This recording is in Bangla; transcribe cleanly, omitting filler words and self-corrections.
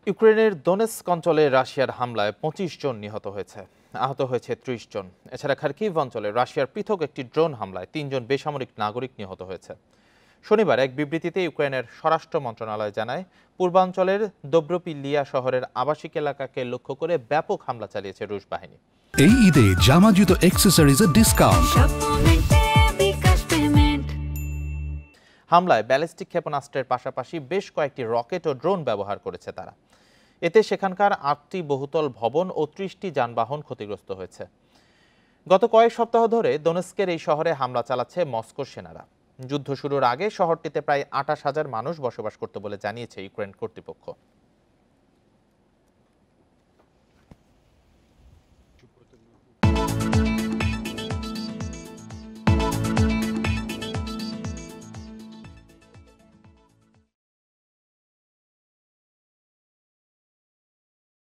ইউক্রেনের দোনেৎস্ক অঞ্চলে রাশিয়ার হামলায় ২৫ জন নিহত হয়েছে, আহত হয়েছে ৩০ জন। এছাড়া খার্কিভ অঞ্চলে রাশিয়ার পৃথক একটি ড্রোন হামলায় ৩ জন বেসামরিক নাগরিক নিহত হয়েছে। শনিবার এক বিবৃতিতে ইউক্রেনের স্বরাষ্ট্র মন্ত্রণালয় জানায়, পূর্বাঞ্চলের দোব্রোপিলিয়া শহরের আবাসিক এলাকাকে লক্ষ্য করে ব্যাপক হামলা চালিয়েছে রুশ বাহিনী। এই ঈদে জামা জুতো অ্যাক্সেসরিজের ডিসকাউন্ট। হামলায় ব্যালিস্টিক ক্ষেপণাস্ত্রের পাশাপাশি বেশ কয়েকটি রকেট ও ড্রোন ব্যবহার করেছে তারা। এতে সেখানকার ৮টি বহুতল ভবন ও ৩০টি যানবাহন ক্ষতিগ্রস্ত হয়েছে। গত কয়েক সপ্তাহ ধরে দোনেৎস্কের এই শহরে হামলা চালাচ্ছে মস্কোর সেনারা। যুদ্ধ শুরুর আগে শহরটিতে প্রায় ২৮,০০০ মানুষ বসবাস করত বলে জানিয়েছে ইউক্রেন কর্তৃপক্ষ।